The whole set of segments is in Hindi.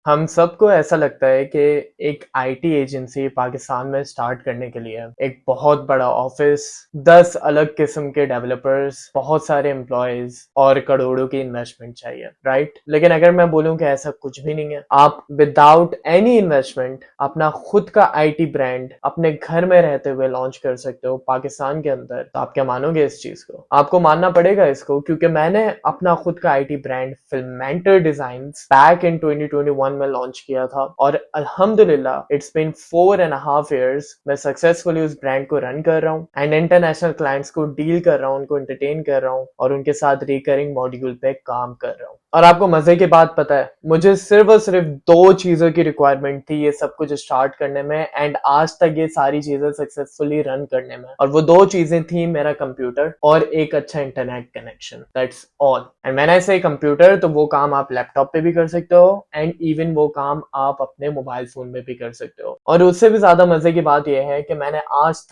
हम सबको ऐसा लगता है कि एक आईटी एजेंसी पाकिस्तान में स्टार्ट करने के लिए एक बहुत बड़ा ऑफिस, 10 अलग किस्म के डेवलपर्स, बहुत सारे एम्प्लॉयज और करोड़ों की इन्वेस्टमेंट चाहिए, राइट? लेकिन अगर मैं बोलूं कि ऐसा कुछ भी नहीं है, आप विदाउट एनी इन्वेस्टमेंट अपना खुद का आईटी ब्रांड अपने घर में रहते हुए लॉन्च कर सकते हो पाकिस्तान के अंदर। तो आप क्या मानोगे इस चीज को? आपको मानना पड़ेगा इसको, क्योंकि मैंने अपना खुद का IT brand Filmentor designs back in 2021 में लॉन्च किया था और अल्हम्दुलिल्लाह इट्स बीन 4.5 years मैं सक्सेसफुली उस ब्रांड को रन कर रहा हूँ एंड इंटरनेशनल क्लाइंट्स को डील कर रहा हूँ, उनको एंटरटेन कर रहा हूँ और उनके साथ रिकरिंग मॉड्यूल पे काम कर रहा हूँ। और आपको मजे की बात पता है, मुझे सिर्फ और सिर्फ 2 चीजों की रिक्वायरमेंट थी ये सब कुछ स्टार्ट करने में एंड आज तक ये सारी चीजें सक्सेसफुली रन करने में, और वो 2 चीजें थी मेरा कंप्यूटर और एक अच्छा internet connection. That's all. And मैंने ऐसे कंप्यूटर तो वो काम आप लैपटॉप पे भी कर सकते हो एंड इवन वो काम आप अपने मोबाइल फोन में भी कर सकते हो। और उससे भी ज्यादा मजे की बात यह है कि मैंने आज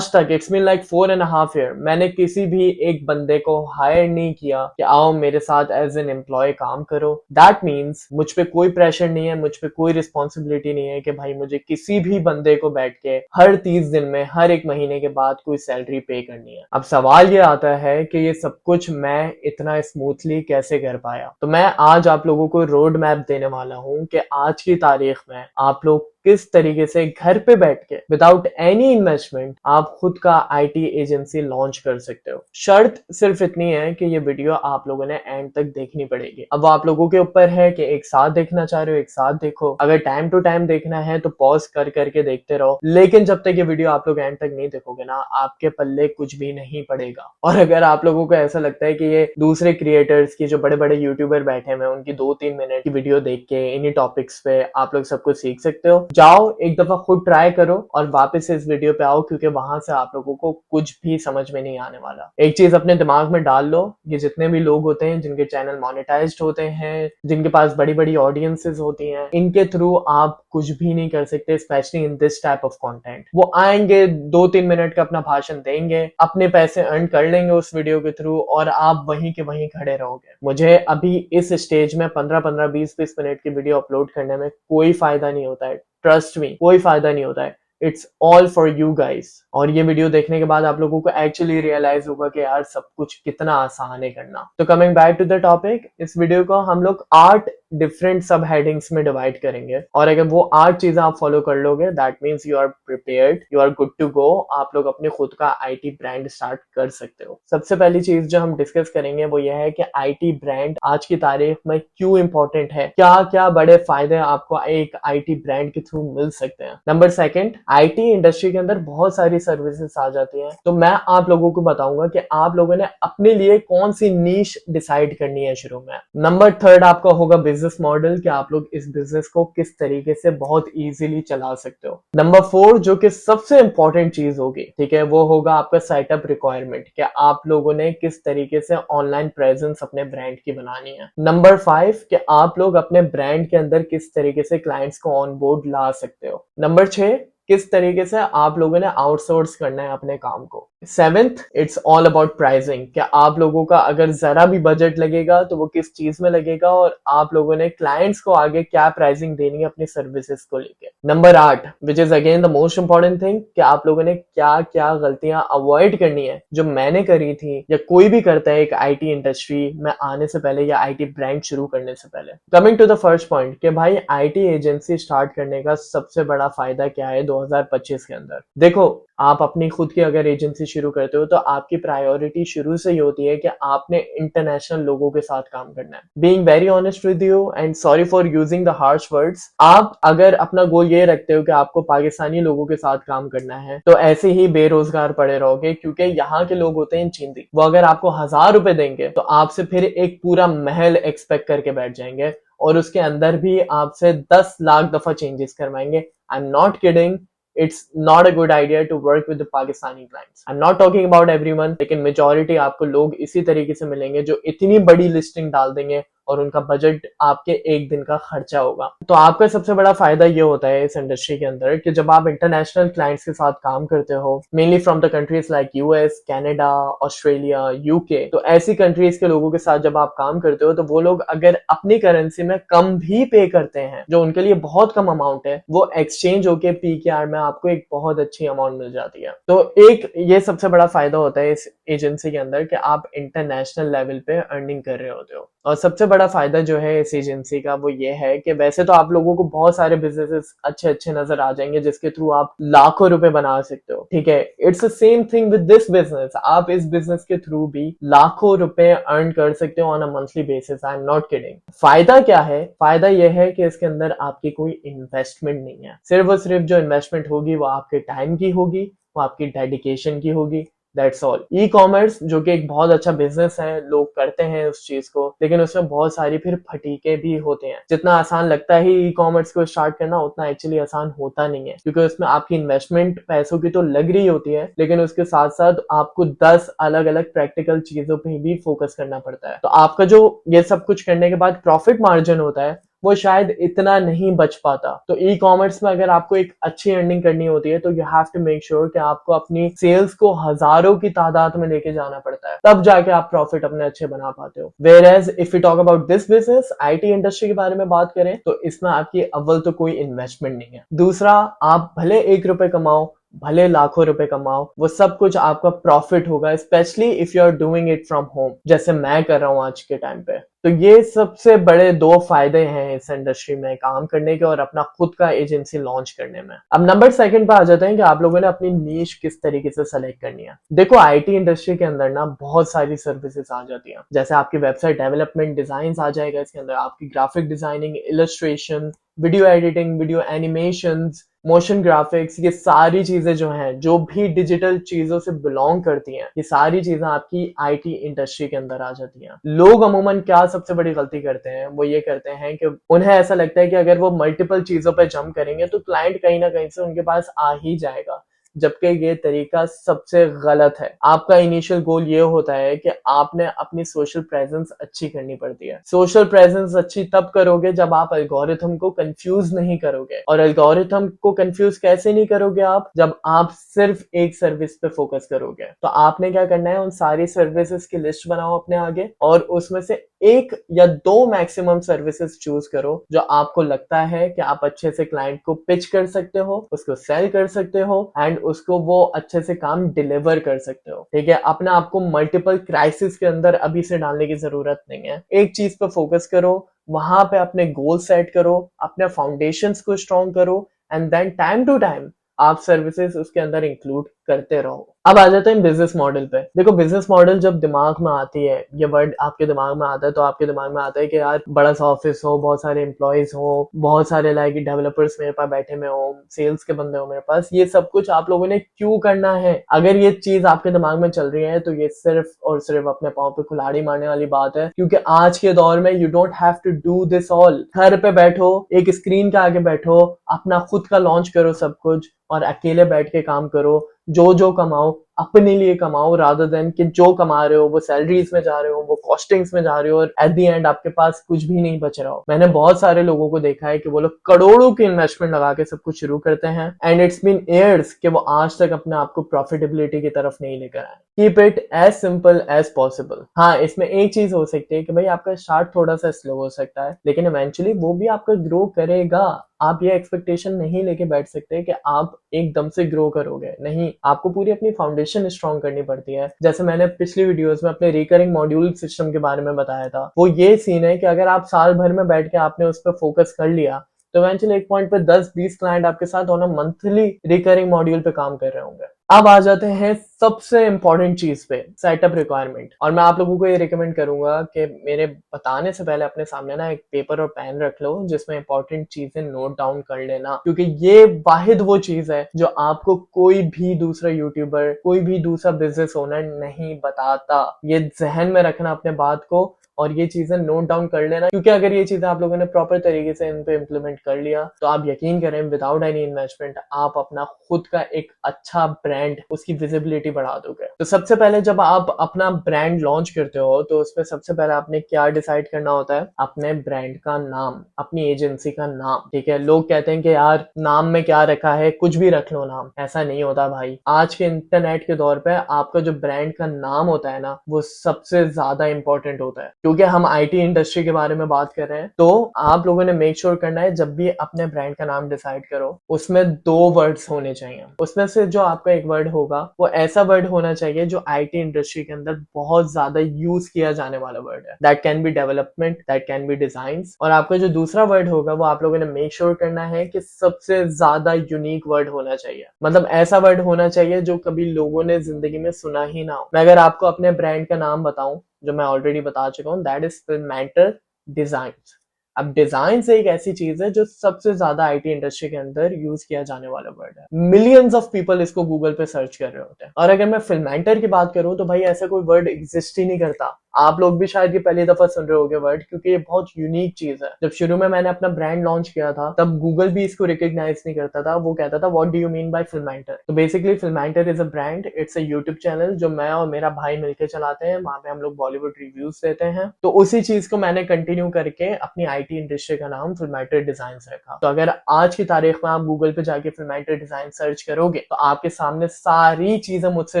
तक इट्स मीन लाइक 4.5 year मैंने किसी भी एक बंदे को हायर नहीं किया कि आओ मेरे साथ एज एन एम्प्लॉय काम करो। दैट मीन्स मुझ पे कोई प्रेशर नहीं है, मुझ पे कोई रिस्पॉन्सिबिलिटी नहीं है कि भाई मुझे किसी भी बंदे को बैठ के हर 30 दिन में, हर एक महीने के बाद कोई सैलरी पे करनी है। अब सवाल ये आता है कि ये सब कुछ मैं इतना स्मूथली कैसे कर पाया। तो मैं आज आप लोगों को रोड मैप देने वाला हूं कि आज की तारीख में आप लोग किस तरीके से घर पे बैठ के विदाउट एनी इन्वेस्टमेंट आप खुद का आईटी एजेंसी लॉन्च कर सकते हो। शर्त सिर्फ इतनी है कि ये वीडियो आप लोगों ने एंड तक देखनी पड़ेगी। अब वो आप लोगों के ऊपर है कि एक साथ देखना चाह रहे हो एक साथ देखो, अगर टाइम टू टाइम देखना है तो पॉज कर करके देखते रहो, लेकिन जब तक ये वीडियो आप लोग एंड तक नहीं देखोगे ना, आपके पल्ले कुछ भी नहीं पड़ेगा। और अगर आप लोगों को ऐसा लगता है कि ये दूसरे क्रिएटर्स की, जो बड़े बड़े यूट्यूबर बैठे हुए उनकी 2-3 मिनट की वीडियो देख के इन्हीं टॉपिक्स पे आप लोग सब कुछ सीख सकते हो, जाओ एक दफा खुद ट्राई करो और वापस इस वीडियो पे आओ, क्योंकि वहां से आप लोगों को कुछ भी समझ में नहीं आने वाला। एक चीज अपने दिमाग में डाल लो, ये जितने भी लोग होते हैं जिनके चैनल मोनेटाइज्ड होते हैं, जिनके पास बड़ी बड़ी ऑडियंसेस होती हैं, इनके थ्रू आप कुछ भी नहीं कर सकते, specially in this type of content. वो आएंगे 2-3 मिनट का अपना भाषण देंगे, अपने पैसे अर्न कर लेंगे उस वीडियो के थ्रू और आप वहीं के वहीं खड़े रहोगे। मुझे अभी इस स्टेज में 15-15, 20-20 मिनट की वीडियो अपलोड करने में कोई फायदा नहीं होता है, ट्रस्ट मी, कोई फायदा नहीं होता है। It's all for you guys. और ये वीडियो देखने के बाद आप लोगों को एक्चुअली रियलाइज होगा कि यार सब कुछ कितना आसान है करना। तो coming back to the topic, इस वीडियो को हम लोग 8 डिफरेंट सब हेडिंग्स में डिवाइड करेंगे और अगर वो 8 चीजें आप फॉलो कर लोगे, that means you are prepared, you are good to go. आप लोग अपने खुद का आईटी ब्रांड स्टार्ट कर सकते हो। सबसे पहली चीज जो हम डिस्कस करेंगे वो यह है कि आईटी ब्रांड आज की तारीख में क्यों इंपॉर्टेंट है, क्या क्या बड़े फायदे आपको एक आईटी ब्रांड के थ्रू मिल सकते हैं। नंबर सेकंड, आईटी इंडस्ट्री के अंदर बहुत सारी सर्विसेज आ जाती हैं, तो मैं आप लोगों को बताऊंगा कि आप लोगों ने अपने लिए कौन सी नीश डिसाइड करनी है शुरू में। नंबर थर्ड आपका होगा बिजनेस मॉडल, कि आप लोग इस बिजनेस को किस तरीके से बहुत इजीली चला सकते हो। नंबर 4 जो कि सबसे इंपॉर्टेंट चीज होगी, ठीक है, वो होगा आपका सेटअप रिक्वायरमेंट, कि आप लोगों ने किस तरीके से ऑनलाइन प्रेजेंस अपने ब्रांड की बनानी है। नंबर 5 कि आप लोग अपने ब्रांड के अंदर किस तरीके से क्लाइंट्स को ऑन बोर्ड ला सकते हो। नंबर 6 किस तरीके से आप लोगों ने आउटसोर्स करना है अपने काम को। 7th it's all about pricing, क्या आप लोगों का अगर जरा भी बजट लगेगा तो वो किस चीज में लगेगा और आप लोगों ने क्लाइंट्स को आगे क्या प्राइसिंग देनी है अपनी सर्विसेज को लेके। Number 8 which is again the most important thing, कि आप लोगों ने क्या क्या गलतियां अवॉइड करनी है जो मैंने करी थी या कोई भी करता है एक आईटी इंडस्ट्री में आने से पहले या आईटी ब्रांड शुरू करने से पहले। Coming to the first point, कि भाई आईटी एजेंसी स्टार्ट करने का सबसे बड़ा फायदा क्या है 2025 के अंदर। देखो, आप अपनी खुद की अगर एजेंसी शुरू करते हो तो आपकी प्रायोरिटी शुरू से ही होती है कि आपने इंटरनेशनल लोगों के साथ काम करना है। Being very honest with you and sorry for using the harsh words, आप अगर अपना गोल ये रखते हो कि आपको पाकिस्तानी लोगों के साथ काम करना है तो ऐसे ही बेरोजगार पड़े रहोगे, क्योंकि यहाँ के लोग होते हैं चिंदी, वो अगर आपको 1000 रुपए देंगे तो आपसे फिर एक पूरा महल एक्सपेक्ट करके बैठ जाएंगे और उसके अंदर भी आपसे 10 लाख दफा चेंजेस करवाएंगे। I am not kidding, it's not a good idea to work with the Pakistani clients. I'm not talking about everyone, लेकिन मेजोरिटी आपको लोग इसी तरीके से मिलेंगे जो इतनी बड़ी लिस्टिंग डाल देंगे और उनका बजट आपके एक दिन का खर्चा होगा। तो आपका सबसे बड़ा फायदा ये होता है इस इंडस्ट्री के अंदर कि जब आप इंटरनेशनल क्लाइंट्स के साथ काम करते हो, mainly from the countries like US, Canada, Australia, UK, तो ऐसी कंट्रीज के लोगों के साथ जब आप काम करते हो तो वो लोग अगर अपनी करेंसी में कम भी पे करते हैं, जो उनके लिए बहुत कम अमाउंट है, वो एक्सचेंज होके पीकेआर में आपको एक बहुत अच्छी अमाउंट मिल जाती है। तो एक ये सबसे बड़ा फायदा होता है इस एजेंसी के अंदर कि आप इंटरनेशनल लेवल पे अर्निंग कर रहे होते हो। और सबसे बड़ा फायदा जो है इस एजेंसी का वो ये है कि वैसे तो आप लोगों को बहुत सारे बिजनेसेस अच्छे अच्छे नजर आ जाएंगे जिसके थ्रू आप लाखों रुपए बना सकते हो, ठीक है। It's the same thing with this business. आप इस बिजनेस के थ्रू भी लाखों रुपए अर्न कर सकते हो on a monthly basis. I am not kidding. फायदा क्या है? फायदा यह है कि इसके अंदर आपकी कोई इन्वेस्टमेंट नहीं है। सिर्फ और सिर्फ जो इन्वेस्टमेंट होगी वो आपके टाइम की होगी, वो आपकी डेडिकेशन की होगी। That's all. ई कॉमर्स जो कि एक बहुत अच्छा बिजनेस है, लोग करते हैं उस चीज को, लेकिन उसमें बहुत सारी फिर फटीके भी होते हैं। जितना आसान लगता है ई कॉमर्स को स्टार्ट करना, उतना एक्चुअली आसान होता नहीं है, क्योंकि उसमें आपकी इन्वेस्टमेंट पैसों की तो लग रही होती है, लेकिन उसके साथ साथ आपको 10 अलग अलग प्रैक्टिकल चीजों पे भी फोकस करना पड़ता है। तो आपका जो ये सब कुछ करने के बाद प्रॉफिट मार्जिन होता है वो शायद इतना नहीं बच पाता। तो ई कॉमर्स में अगर आपको एक अच्छी अर्निंग करनी होती है तो you have to make sure कि आपको अपनी सेल्स को हजारों की तादाद में लेके जाना पड़ता है, तब जाके आप प्रॉफिट अपने अच्छे बना पाते हो। Whereas if you talk about this business, IT industry के बारे में बात करें तो इसमें आपकी अव्वल तो कोई इन्वेस्टमेंट नहीं है, दूसरा आप भले 1 रुपए कमाओ, भले लाखों रुपए कमाओ, वो सब कुछ आपका प्रॉफिट होगा, specially if you are doing it from home, जैसे मैं कर रहा हूं आज के टाइम पे। तो ये सबसे बड़े 2 फायदे हैं इस इंडस्ट्री में काम करने के और अपना खुद का एजेंसी लॉन्च करने में। अब नंबर 2 पे आ जाते हैं कि आप लोगों ने अपनी नीश किस तरीके से सेलेक्ट करनी है। देखो, आईटी इंडस्ट्री के अंदर ना बहुत सारी सर्विसेज आ जाती हैं, जैसे आपकी वेबसाइट डेवलपमेंट, डिजाइन आ जाएगा इसके अंदर, आपकी graphic designing, illustration, video editing, video animations, motion graphics, ये सारी चीजें जो हैं, जो भी डिजिटल चीजों से बिलोंग करती हैं, ये सारी चीजें आपकी आईटी इंडस्ट्री के अंदर आ जाती हैं। लोग अमूमन क्या सबसे बड़ी गलती करते हैं, वो ये करते हैं कि उन्हें ऐसा लगता है कि अगर वो मल्टीपल चीजों पे जंप करेंगे तो क्लाइंट कहीं ना कहीं से उनके पास आ ही जाएगा, जबकि ये तरीका सबसे गलत है। आपका इनिशियल गोल ये होता है कि आपने अपनी सोशल प्रेजेंस अच्छी करनी पड़ती है। सोशल प्रेजेंस अच्छी तब करोगे जब आप एल्गोरिथम को कंफ्यूज नहीं करोगे, और एल्गोरिथम को कंफ्यूज कैसे नहीं करोगे आप, जब आप सिर्फ एक सर्विस पे फोकस करोगे। तो आपने क्या करना है, उन सारी सर्विसेज की लिस्ट बनाओ अपने आगे, और उसमें से 1 या 2 मैक्सिमम सर्विसेज चूज करो जो आपको लगता है कि आप अच्छे से क्लाइंट को पिच कर सकते हो, उसको सेल कर सकते हो, एंड उसको वो अच्छे से काम डिलीवर कर सकते हो, ठीक है। अपने आपको मल्टीपल क्राइसिस के अंदर अभी से डालने की जरूरत नहीं है। एक चीज पे फोकस करो, वहां पे अपने गोल सेट करो, अपने फाउंडेशंस को स्ट्रॉन्ग करो, and then time to time आप सर्विसेज उसके अंदर इंक्लूड करते रहो। अब आ जाते हैं बिजनेस मॉडल पे। देखो, बिजनेस मॉडल जब दिमाग में आती है, ये वर्ड आपके दिमाग में आता है, तो आपके दिमाग में आता है कि यार बड़ा सा ऑफिस हो, बहुत सारे एम्प्लॉयज हो, बहुत सारे लाइक डेवलपर्स मेरे पास बैठे में हो, सेल्स के बंदे हो मेरे पास। ये सब कुछ आप लोगों ने क्यों करना है? अगर ये चीज आपके दिमाग में चल रही है तो ये सिर्फ और सिर्फ अपने पाँव पे कुल्हाड़ी मारने वाली बात है, क्योंकि आज के दौर में you don't have to do this all. घर पे बैठो, एक स्क्रीन के आगे बैठो, अपना खुद का लॉन्च करो सब कुछ, और अकेले बैठ के काम करो। जो कमाओ अपने लिए कमाओ, रादर देन कि जो कमा रहे हो वो सैलरीज में जा रहे हो, वो कॉस्टिंग्स में जा रहे हो, और एट द एंड आपके पास कुछ भी नहीं बच रहा हो। मैंने बहुत सारे लोगों को देखा है कि वो लोग करोड़ों की इन्वेस्टमेंट लगा के सब कुछ शुरू करते हैं, एंड इट्स बीन ईयर्स कि वो आज तक अपने आप को प्रॉफिटेबिलिटी की तरफ नहीं लेकर आए। Keep it as simple as possible. हाँ, इसमें एक चीज हो सकती है कि भाई आपका स्टार्ट थोड़ा सा स्लो हो सकता है, लेकिन इवेंचुअली वो भी आपका ग्रो करेगा। आप ये एक्सपेक्टेशन नहीं लेके बैठ सकते कि आप एकदम से ग्रो करोगे, नहीं। आपको पूरी अपनी फाउंडेशन स्ट्रॉन्ग करनी पड़ती है। जैसे मैंने पिछली वीडियोस में अपने रिकरिंग मॉड्यूल सिस्टम के बारे में बताया था, वो ये सीन है कि अगर आप साल भर में बैठ के आपने उस पर फोकस कर लिया तो इवेंचुअली एक पॉइंट पे 10-20 क्लाइंट आपके साथ on a monthly recurring module पे काम कर रहे होंगे। अब आ जाते हैं सबसे इंपॉर्टेंट चीज पे, सेटअप रिक्वायरमेंट। और मैं आप लोगों को ये रिकमेंड करूंगा कि मेरे बताने से पहले अपने सामने ना एक पेपर और पेन रख लो, जिसमें इंपॉर्टेंट चीजें नोट डाउन कर लेना, क्योंकि ये वाहिद वो चीज है जो आपको कोई भी दूसरा यूट्यूबर, कोई भी दूसरा बिजनेस ओनर नहीं बताता। ये जहन में रखना अपने बात को, और ये चीजें नोट डाउन कर लेना, क्योंकि अगर ये चीजें आप लोगों ने प्रॉपर तरीके से इन पे इम्प्लीमेंट कर लिया तो आप यकीन करें विदाउट एनी इन्वेस्टमेंट आप अपना खुद का एक अच्छा ब्रांड, उसकी विजिबिलिटी बढ़ा दोगे। तो सबसे पहले जब आप अपना ब्रांड लॉन्च करते हो तो उसमें सबसे पहले आपने क्या डिसाइड करना होता है, अपने ब्रांड का नाम, अपनी एजेंसी का नाम। ठीक है, लोग कहते हैं कि यार नाम में क्या रखा है, कुछ भी रख लो नाम। ऐसा नहीं होता भाई, आज के इंटरनेट के दौर पे आपका जो ब्रांड का नाम होता है ना वो सबसे ज्यादा इंपॉर्टेंट होता है। क्योंकि हम आईटी इंडस्ट्री के बारे में बात कर रहे हैं तो आप लोगों ने मेक श्योर करना है जब भी अपने ब्रांड का नाम डिसाइड करो उसमें 2 वर्ड्स होने चाहिए। उसमें से जो आपका एक वर्ड होगा वो ऐसा वर्ड होना चाहिए जो आईटी इंडस्ट्री के अंदर बहुत ज्यादा यूज किया जाने वाला वर्ड है। That can be development, that can be design. और आपका जो दूसरा वर्ड होगा वो आप लोगों ने मेक श्योर करना है कि सबसे ज्यादा यूनिक वर्ड होना चाहिए। मतलब ऐसा वर्ड होना चाहिए जो कभी लोगों ने जिंदगी में सुना ही ना हो। मैं अगर आपको अपने ब्रांड का नाम बताऊं जो मैं ऑलरेडी बता चुका हूँ, दैट इज फिल्मेंटर डिजाइन्स। अब डिजाइन एक ऐसी चीज है जो सबसे ज्यादा आईटी इंडस्ट्री के अंदर यूज किया जाने वाला वर्ड है। मिलियंस ऑफ पीपल इसको गूगल पे सर्च कर रहे होते हैं। और अगर मैं फिल्मेंटर की बात करूं तो भाई ऐसा कोई वर्ड एग्जिस्ट ही नहीं करता। आप लोग भी शायद ये पहली दफा सुन रहे होगे वर्ड, क्योंकि ये बहुत यूनिक चीज है। जब शुरू में मैंने अपना ब्रांड लॉन्च किया था तब गूगल भी इसको रिकॉग्नाइज नहीं करता था। वो कहता था what do you mean by Filmentor. तो basically Filmentor is a brand, it's a YouTube channel जो मैं और मेरा भाई मिलकर चलाते हैं। वहां पे हम लोग बॉलीवुड रिव्यूज देते हैं। तो उसी चीज को मैंने कंटिन्यू करके अपनी आईटी इंडस्ट्री का नाम फिल्मेंटर डिजाइन रखा। तो अगर आज की तारीख में आप गूगल पे जाके फिल्मेंटर डिजाइन सर्च करोगे तो आपके सामने सारी चीजें मुझसे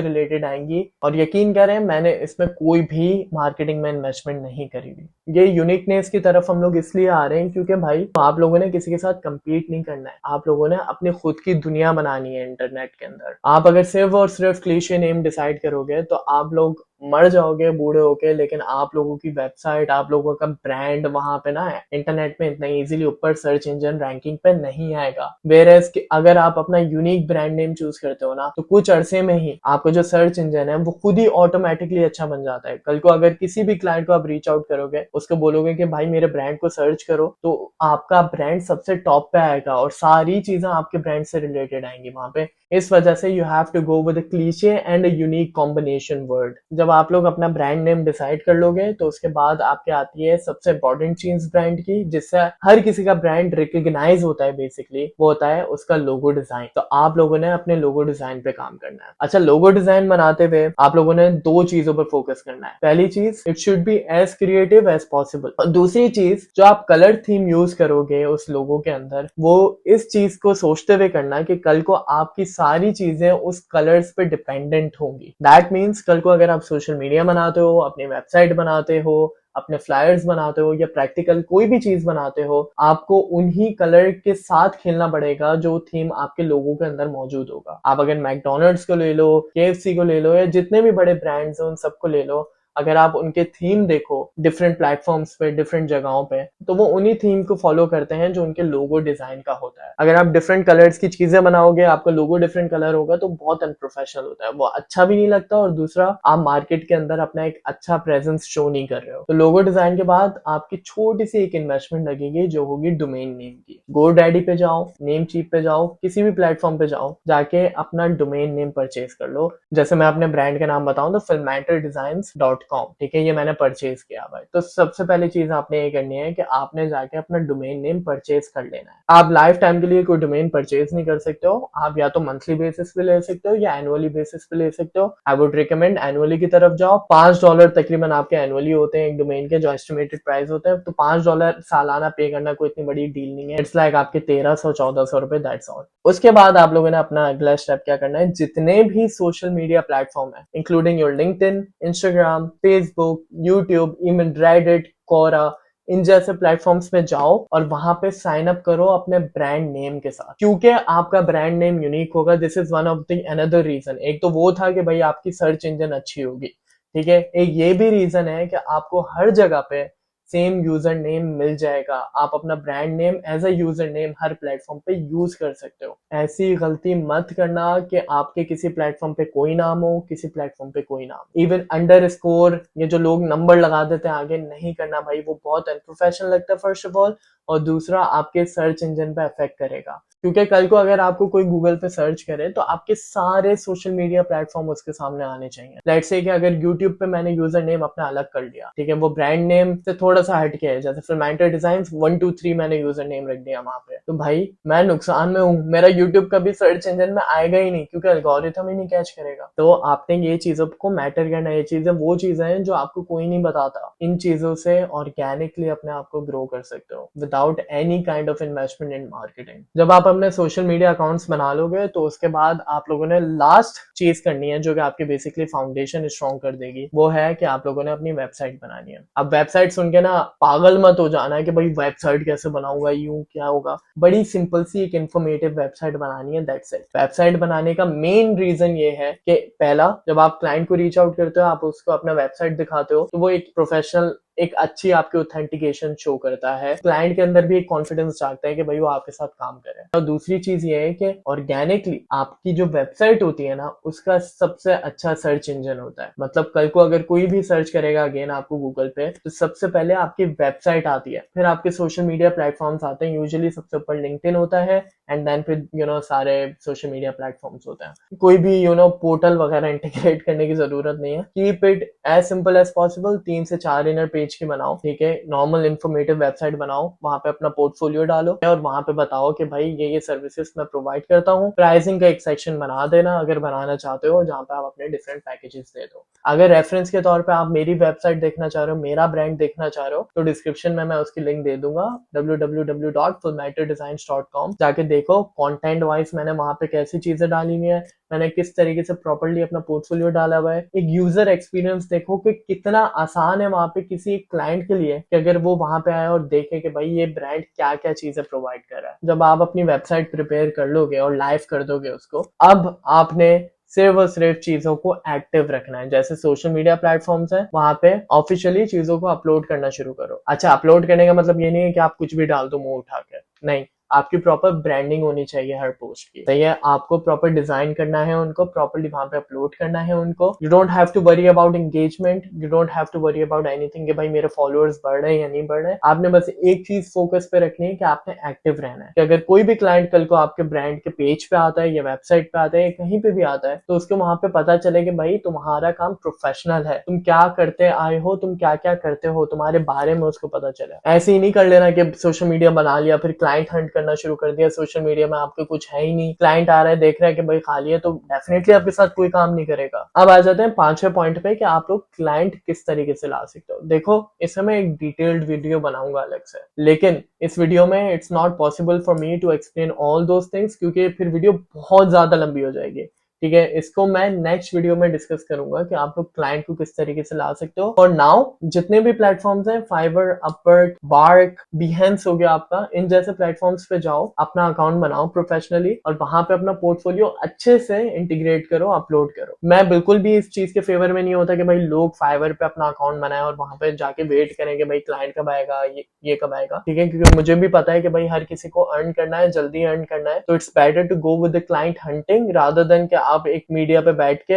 रिलेटेड आएंगी। और यकीन करें मैंने इसमें कोई भी मार्केटिंग में इन्वेस्टमेंट नहीं करी हुई। ये यूनिकनेस की तरफ हम लोग इसलिए आ रहे हैं क्योंकि भाई आप लोगों ने किसी के साथ कंपीट नहीं करना है। आप लोगों ने अपनी खुद की दुनिया बनानी है इंटरनेट के अंदर। आप अगर सिर्फ और सिर्फ क्लीशे नेम डिसाइड करोगे तो आप लोग मर जाओगे बूढ़े होके, लेकिन आप लोगों की वेबसाइट, आप लोगों का ब्रांड वहां पे ना इंटरनेट में इतना इजीली ऊपर सर्च इंजन रैंकिंग पे नहीं आएगा। वेयरएज अगर आप अपना यूनिक ब्रांड नेम चूज करते हो ना तो कुछ अरसे में ही आपका जो सर्च इंजन है वो खुद ही ऑटोमेटिकली अच्छा बन जाता है। कल को अगर किसी भी क्लाइंट को आप रीच आउट करोगे, उसको बोलोगे कि भाई मेरे ब्रांड को सर्च करो, तो आपका ब्रांड सबसे टॉप पे आएगा और सारी चीजें आपके ब्रांड से रिलेटेड आएंगी वहां पे। इस वजह से you have to go with cliche and unique combination word. जब आप लोग अपना ब्रांड नेम डिसाइड कर लोगे तो उसके बाद आपके आती है सबसे इंपॉर्टेंट चीज ब्रांड की, जिससे हर किसी का ब्रांड रिकॉग्नाइज होता है। बेसिकली वो होता है उसका लोगो डिजाइन। तो आप लोगों ने अपने लोगो डिजाइन पे काम करना है। अच्छा, लोगो डिजाइन बनाते हुए आप लोगों ने 2 चीजों पर फोकस करना है। पहली चीज, it should be as creative as possible. और दूसरी चीज, जो आप कलर थीम यूज करोगे उस लोगो के अंदर, वो इस चीज को सोचते हुए करना कि कल को आपकी सारी चीजें उस कलर्स पे डिपेंडेंट होंगी। दैट मीन्स कल को अगर आप सोशल मीडिया बनाते हो, अपनी वेबसाइट बनाते हो, अपने फ्लायर्स बनाते हो या प्रैक्टिकल कोई भी चीज बनाते हो, आपको उन्हीं कलर के साथ खेलना पड़ेगा जो थीम आपके लोगों के अंदर मौजूद होगा। आप अगर मैकडोनल्ड्स को ले लो, केएफसी को ले लो या जितने भी बड़े ब्रांड्स हैं उन सबको ले लो, अगर आप उनके थीम देखो डिफरेंट प्लेटफॉर्म्स पे, डिफरेंट जगहों पे, तो वो उन्हीं थीम को फॉलो करते हैं जो उनके लोगो डिजाइन का होता है। अगर आप डिफरेंट कलर्स की चीजें बनाओगे, आपका लोगो डिफरेंट कलर होगा तो बहुत अनप्रोफेशनल होता है, वो अच्छा भी नहीं लगता। और दूसरा, आप मार्केट के अंदर अपना एक अच्छा प्रेजेंस शो नहीं कर रहे हो। तो लोगो डिजाइन के बाद आपकी छोटी सी एक इन्वेस्टमेंट लगेगी जो होगी डोमेन नेम की। गोडैडी पे जाओ, नेम चीप पे जाओ, किसी भी प्लेटफॉर्म पे जाओ, जाके अपना डोमेन नेम परचेज कर लो। जैसे मैं अपने ब्रांड का नाम बताऊं तो filmenterdesigns.com, ठीक है, ये मैंने परचेज किया भाई। तो सबसे पहली चीज आपने ये करनी है कि आपने जाके अपना डोमेन नेम परचेज कर लेना है। आप लाइफ टाइम के लिए कोई डोमेन परचेज नहीं कर सकते हो। आप या तो मंथली बेसिस पे ले सकते हो या एनुअली बेसिस पे ले सकते हो। आई वुड रिकमेंड एनुअली की तरफ जाओ। $5 तकरीबन आपके एनुअली होते हैं एक डोमेन के, जो एस्टिमेटेड प्राइस होते हैं। तो $5 सालाना पे करना कोई इतनी बड़ी डील नहीं है। इट्स लाइक आपके 1300-1400 रुपए, दैट्स ऑल। उसके बाद आप लोगों ने अपना अगला स्टेप क्या करना है, जितने भी सोशल मीडिया प्लेटफॉर्म है including your LinkedIn, Instagram, Facebook, YouTube, even Reddit, Quora, इन जैसे प्लेटफॉर्म्स में जाओ और वहां पे साइन अप करो अपने ब्रांड नेम के साथ, क्योंकि आपका ब्रांड नेम यूनिक होगा। This is one of the another reason. एक तो वो था कि भाई आपकी सर्च इंजन अच्छी होगी, ठीक है। एक ये भी रीजन है कि आपको हर जगह पे सेम यूजर नेम मिल जाएगा। आप अपना brand name as a user name हर प्लेटफॉर्म पे यूज कर सकते हो। ऐसी गलती मत करना कि आपके किसी प्लेटफॉर्म पे कोई नाम हो, किसी प्लेटफॉर्म पे कोई नाम। इवन अंडरस्कोर, ये जो लोग नंबर लगा देते हैं आगे, नहीं करना भाई, वो बहुत अनप्रोफेशनल लगता है फर्स्ट ऑफ ऑल। और दूसरा आपके सर्च इंजन पे इफेक्ट करेगा, क्योंकि कल को अगर आपको कोई गूगल पे सर्च करे तो आपके सारे सोशल मीडिया प्लेटफॉर्म उसके सामने आने चाहिए। लेट्स से कि अगर यूट्यूब पे मैंने यूजर नेम अपना अलग कर लिया, ठीक है, वो ब्रांड नेम से थोड़ा सा हट के है, जैसे फिल्मेंटर डिजाइन 123 मैंने यूजर नेम रख दिया वहां पे, तो भाई मैं नुकसान में हूँ, मेरा यूट्यूब कभी सर्च इंजन में आएगा ही नहीं, क्योंकि एल्गोरिथम ही नहीं कैच करेगा। तो आपने ये चीजों को मैटर करना, ये चीजें वो चीजें हैं जो आपको कोई नहीं बताता। इन चीजों से ऑर्गेनिकली अपने आप को ग्रो कर सकते हो without any kind of investment in marketing. जब आप अपने सोशल मीडिया अकाउंट्स बना लोगे तो उसके बाद आप लोगों ने लास्ट चीज करनी है जो कि आपकी बेसिकली फाउंडेशन स्ट्रॉन्ग कर देगी, वो है कि आप लोगों ने अपनी वेबसाइट बनानी है। अब वेबसाइट सुन के ना पागल मत हो जाना है कि भाई वेबसाइट कैसे बनाऊंगा, यूं क्या होगा। बड़ी सिंपल सी एक इंफॉर्मेटिव वेबसाइट बनानी है, दैट्स इट। वेबसाइट बनाने का मेन रीजन ये है कि पहला, जब आप क्लाइंट को रीच आउट करते हो, आप उसको अपना वेबसाइट दिखाते हो, तो वो एक प्रोफेशनल, एक अच्छी आपकी ऑथेंटिकेशन शो करता है। क्लाइंट के अंदर भी एक कॉन्फिडेंस जागता है कि भाई वो आपके साथ काम करे। और दूसरी चीज ये है कि ऑर्गेनिकली आपकी जो वेबसाइट होती है ना, उसका सबसे अच्छा सर्च इंजन होता है। मतलब कल को अगर कोई भी सर्च करेगा अगेन आपको गूगल पे, तो सबसे पहले आपकी वेबसाइट आती है, फिर आपके सोशल मीडिया प्लेटफॉर्म्स आते हैं। यूजुअली सबसे ऊपर लिंक्डइन होता है एंड देन फिर सारे सोशल मीडिया प्लेटफॉर्म्स होते हैं। कोई भी पोर्टल वगैरह इंटीग्रेट करने की जरूरत नहीं है। Keep it as simple as possible. 3 से 4 इनर पेज की बनाओ, ठीक है, नॉर्मल इंफॉर्मेटिव वेबसाइट बनाओ, वहां पे अपना पोर्टफोलियो डालो और वहां पे बताओ कि भाई ये सर्विसेज मैं प्रोवाइड करता हूँ। प्राइसिंग का एक सेक्शन बना देना अगर बनाना चाहते हो, जहां पे आप अपने डिफरेंट पैकेजेस दे दो। अगर रेफरेंस के तौर पे आप मेरी वेबसाइट देखना चाह रहे हो, मेरा ब्रांड देखना चाह रहे हो, तो डिस्क्रिप्शन में मैं उसकी लिंक दे दूंगा, www.fullmatterdesigns.com। जाके देखो कंटेंट वाइज मैंने वहां पे कैसी चीजें डाली हुई है, मैंने किस तरीके से प्रॉपर्ली अपना पोर्टफोलियो डाला हुआ है। एक यूजर एक्सपीरियंस देखो कि कितना आसान है वहां पे किसी एक क्लाइंट के लिए कि अगर वो वहां पे आए और देखे कि भाई ये ब्रांड क्या क्या चीजें प्रोवाइड कर रहा है। जब आप अपनी वेबसाइट प्रिपेयर कर लोगे और लाइव कर दोगे उसको, अब आपने सिर्फ और सिर्फ चीजों को एक्टिव रखना है। जैसे सोशल मीडिया प्लेटफॉर्म्स है, वहां पे ऑफिशियली चीजों को अपलोड करना शुरू करो। अच्छा, अपलोड करने का मतलब ये नहीं है कि आप कुछ भी डाल दो मुंह उठा के, नहीं, आपकी प्रॉपर ब्रांडिंग होनी चाहिए हर पोस्ट की, सही है। आपको प्रॉपर डिजाइन करना है, उनको प्रॉपर्ली वहां पे अपलोड करना है उनको। You don't have to worry about engagement, you don't have to worry about anything कि भाई मेरे फॉलोअर्स बढ़ रहे हैं या नहीं बढ़ रहे हैं। आपने बस एक चीज फोकस पे रखनी है कि आपने एक्टिव रहना है। कि अगर कोई भी क्लाइंट कल को आपके ब्रांड के पेज पे आता है या वेबसाइट पे आता है या कहीं पे भी आता है, तो उसको वहां पे पता चले कि भाई तुम्हारा काम प्रोफेशनल है, तुम क्या करते आए हो, तुम क्या क्या करते हो, तुम्हारे बारे में उसको पता चले। ऐसे ही नहीं कर लेना कि सोशल मीडिया बना लिया फिर क्लाइंट हंट करना शुरू कर दिया, सोशल मीडिया में आपके कुछ है ही नहीं, क्लाइंट आ रहा है देख रहा है कि भाई खाली है, तो डेफिनेटली आपके साथ कोई काम नहीं करेगा। अब आ जाते हैं 5-6 पॉइंट पे कि आप लोग क्लाइंट किस तरीके से ला सकते हो। देखो, इसमें मैं एक डिटेल्ड वीडियो बनाऊंगा अलग से, लेकिन इस वीडियो में it's not possible for me to explain all those things, क्योंकि फिर वीडियो बहुत ज्यादा लंबी हो जाएगी। ठीक है, इसको मैं नेक्स्ट वीडियो में डिस्कस करूंगा कि आप लोग क्लाइंट को किस तरीके से ला सकते हो। और नाउ जितने भी प्लेटफॉर्म्स हैं, फाइवर, अपवर्क, बार्क, बिहेंस हो गया आपका, इन जैसे प्लेटफॉर्म्स पे जाओ, अपना अकाउंट बनाओ प्रोफेशनली और वहां पे अपना पोर्टफोलियो अच्छे से इंटीग्रेट करो, अपलोड करो। मैं बिल्कुल भी इस चीज के फेवर में नहीं होता कि भाई लोग फाइवर पे अपना अकाउंट बनाए और वहां पे जाके वेट करेंगे भाई क्लाइंट कब आएगा, ये कब आएगा, ठीक है, क्योंकि मुझे भी पता है कि भाई हर किसी को अर्न करना है, जल्दी अर्न करना है। तो it's better to go with the client hunting rather than कि आप एक मीडिया पे बैठ के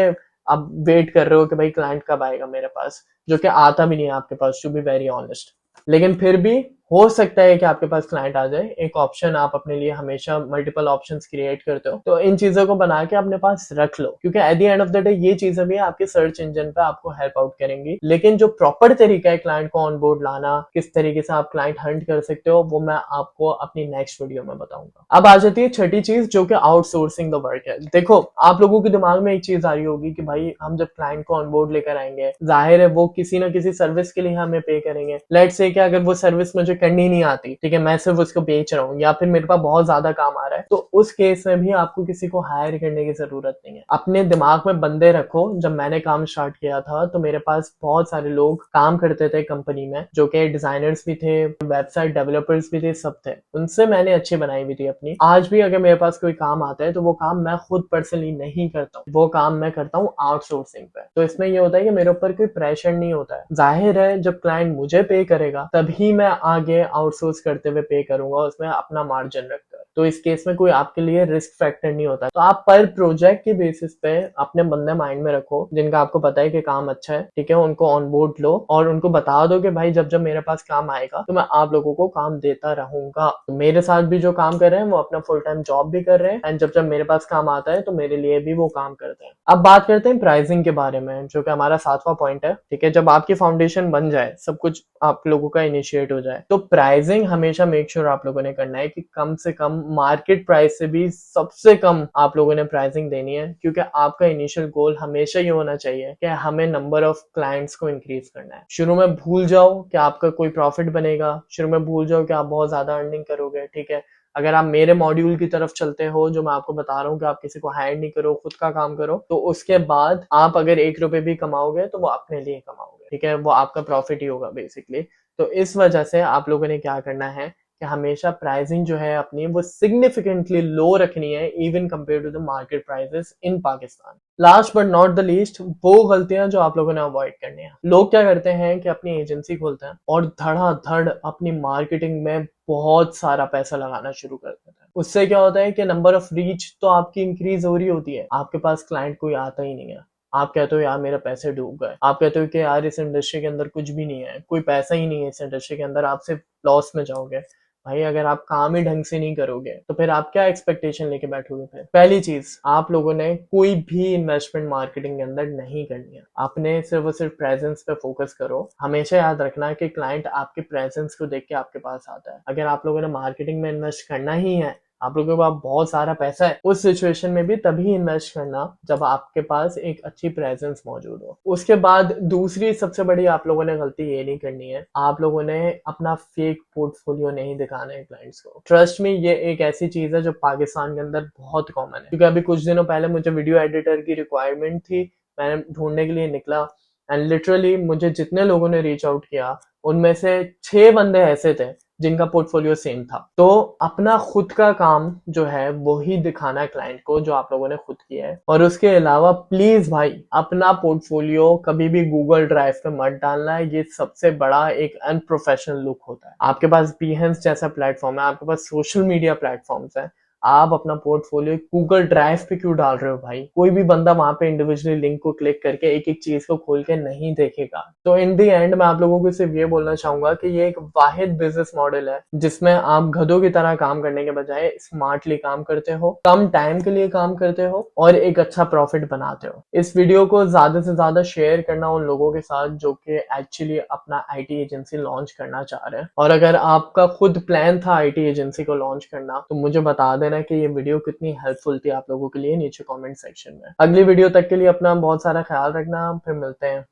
आप वेट कर रहे हो कि भाई क्लाइंट कब आएगा मेरे पास, जो कि आता भी नहीं है आपके पास, टू बी वेरी ऑनेस्ट। लेकिन फिर भी हो सकता है कि आपके पास क्लाइंट आ जाए। एक ऑप्शन आप अपने लिए हमेशा मल्टीपल ऑप्शंस क्रिएट करते हो, तो इन चीजों को बना के अपने पास रख लो, क्योंकि at the end of the day ये चीजें भी आपके सर्च इंजन पे आपको हेल्प आउट करेंगी। लेकिन जो प्रॉपर तरीका है क्लाइंट को ऑन बोर्ड लाना, किस तरीके से आप क्लाइंट हंट कर सकते हो, वो मैं आपको अपनी नेक्स्ट वीडियो में बताऊंगा। अब आ जाती है छठी चीज, जो कि आउटसोर्सिंग द वर्क है। देखो, आप लोगों के दिमाग में एक चीज आ रही होगी कि भाई हम जब क्लाइंट को ऑन बोर्ड लेकर आएंगे, जाहिर है वो किसी ना किसी सर्विस के लिए हमें पे करेंगे। लेट्स से कि अगर वो सर्विस मुझे करनी नहीं आती, ठीक है, मैं सिर्फ उसको बेच रहा हूँ या फिर मेरे पास बहुत ज्यादा काम आ रहा है, तो उस केस में भी आपको किसी को हायर करने की जरूरत नहीं है। अपने दिमाग में बंदे रखो। जब मैंने काम स्टार्ट किया था तो मेरे पास बहुत सारे लोग काम करते थे कंपनी में, जो कि डिजाइनर्स भी थे, वेबसाइट डेवलपर्स भी थे, सब थे। उनसे मैंने अच्छी बनाई हुई थी अपनी। आज भी अगर मेरे पास कोई काम आता है तो वो काम मैं खुद पर्सनली नहीं करता हूँ, वो काम मैं करता हूँ आउटसोर्सिंग पे। तो इसमें ये होता है कि मेरे ऊपर कोई प्रेशर नहीं होता है। जाहिर है जब क्लाइंट मुझे पे करेगा तभी मैं आगे आउटसोर्स करते हुए पे करूंगा, उसमें अपना मार्जिन रखकर। तो इस केस में कोई आपके लिए रिस्क फैक्टर नहीं होता। तो आप पर प्रोजेक्ट के बेसिस पे अपने बंदे माइंड में रखो जिनका आपको पता है कि काम अच्छा है, ठीक है, उनको ऑन बोर्ड लो और उनको बता दो कि भाई जब जब मेरे पास काम आएगा तो मैं आप लोगों को काम देता रहूंगा। तो मेरे साथ भी जो काम कर रहे हैं वो अपना फुल टाइम जॉब भी कर रहे हैं एंड जब जब मेरे पास काम आता है तो मेरे लिए भी वो काम करते हैं। अब बात करते हैं प्राइसिंग के बारे में, जो कि हमारा 7वां पॉइंट है, ठीक है। जब आपकी फाउंडेशन बन जाए, सब कुछ आप लोगों का इनिशिएट हो जाए, तो प्राइसिंग हमेशा मेक श्योर आप लोगों ने करना है कि कम से कम मार्केट प्राइस से भी सबसे कम आप लोगों ने प्राइसिंग देनी है, क्योंकि आपका इनिशियल गोल हमेशा ये होना चाहिए कि हमें नंबर ऑफ क्लाइंट्स को इंक्रीज करना है। शुरू में भूल जाओ कि आपका कोई प्रॉफिट बनेगा, शुरू में भूल जाओ कि आप बहुत ज्यादा अर्निंग करोगे, ठीक है। अगर आप मेरे मॉड्यूल की तरफ चलते हो, जो मैं आपको बता रहा हूँ कि आप किसी को हायर नहीं करो, खुद का काम करो, तो उसके बाद आप अगर 1 रुपए भी कमाओगे तो वो अपने लिए कमाओगे, ठीक है, वो आपका प्रॉफिट ही होगा बेसिकली। तो इस वजह से आप लोगों ने क्या करना है कि हमेशा प्राइसिंग जो है अपनी वो सिग्निफिकेंटली लो रखनी है even compare to the market prices in Pakistan. Last but not the least, वो गलतियां जो आप लोगों ने अवॉइड करनी है। लोग क्या करते हैं कि अपनी एजेंसी खोलते हैं और धड़ाधड़ अपनी मार्केटिंग में बहुत सारा पैसा लगाना शुरू कर देते हैं। उससे क्या होता है कि नंबर ऑफ रीच तो आपकी इंक्रीज हो रही होती है, आपके पास क्लाइंट कोई आता ही नहीं है। आप कहते हो यार मेरे पैसे डूब गए, आप कहते हो कि यार इस इंडस्ट्री के अंदर कुछ भी नहीं है, कोई पैसा ही नहीं है इस इंडस्ट्री के अंदर, आप सिर्फ लॉस में जाओगे। भाई अगर आप काम ही ढंग से नहीं करोगे तो फिर आप क्या एक्सपेक्टेशन लेके बैठोगे? फिर पहली चीज, आप लोगों ने कोई भी इन्वेस्टमेंट मार्केटिंग के अंदर नहीं करनी है। आपने सिर्फ और सिर्फ प्रेजेंस पे फोकस करो। हमेशा याद रखना कि क्लाइंट आपके प्रेजेंस को देख के आपके पास आता है। अगर आप लोगों ने मार्केटिंग में इन्वेस्ट करना ही है, आप लोगों के पास बहुत सारा पैसा है, उस सिचुएशन में भी तभी इन्वेस्ट करना जब आपके पास एक अच्छी प्रेजेंस मौजूद हो। उसके बाद दूसरी सबसे बड़ी आप लोगों ने गलती ये नहीं करनी है, आप लोगों ने अपना फेक पोर्टफोलियो नहीं दिखाना है क्लाइंट्स को। ट्रस्ट में ये एक ऐसी चीज है जो पाकिस्तान के अंदर बहुत कॉमन है, क्योंकि अभी कुछ दिनों पहले मुझे वीडियो एडिटर की रिक्वायरमेंट थी, मैंने ढूंढने के लिए निकला एंड लिटरली मुझे जितने लोगों ने रीच आउट किया उनमें से 6 बंदे ऐसे थे जिनका पोर्टफोलियो सेम था। तो अपना खुद का काम जो है वो ही दिखाना है क्लाइंट को जो आप लोगों ने खुद किया है। और उसके अलावा प्लीज भाई अपना पोर्टफोलियो कभी भी गूगल ड्राइव पे मत डालना है, ये सबसे बड़ा एक अनप्रोफेशनल लुक होता है। आपके पास Behance जैसा प्लेटफॉर्म है, आपके पास सोशल मीडिया प्लेटफॉर्म्स है, आप अपना पोर्टफोलियो गूगल ड्राइव पे क्यों डाल रहे हो भाई? कोई भी बंदा वहां पे इंडिविजुअली लिंक को क्लिक करके एक एक चीज को खोल के नहीं देखेगा। तो इन दी एंड मैं आप लोगों को सिर्फ ये बोलना चाहूंगा कि ये एक वाहिद बिजनेस मॉडल है जिसमें आप गधों की तरह काम करने के बजाय स्मार्टली काम करते हो, कम टाइम के लिए काम करते हो और एक अच्छा प्रॉफिट बनाते हो। इस वीडियो को ज्यादा से ज्यादा शेयर करना उन लोगों के साथ जो कि एक्चुअली अपना आईटी एजेंसी लॉन्च करना चाह रहे हैं। और अगर आपका खुद प्लान था आईटी एजेंसी को लॉन्च करना तो मुझे बता देना कि ये वीडियो कितनी हेल्पफुल थी आप लोगों के लिए नीचे कमेंट सेक्शन में। अगली वीडियो तक के लिए अपना बहुत सारा ख्याल रखना, फिर मिलते हैं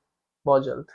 बहुत जल्द।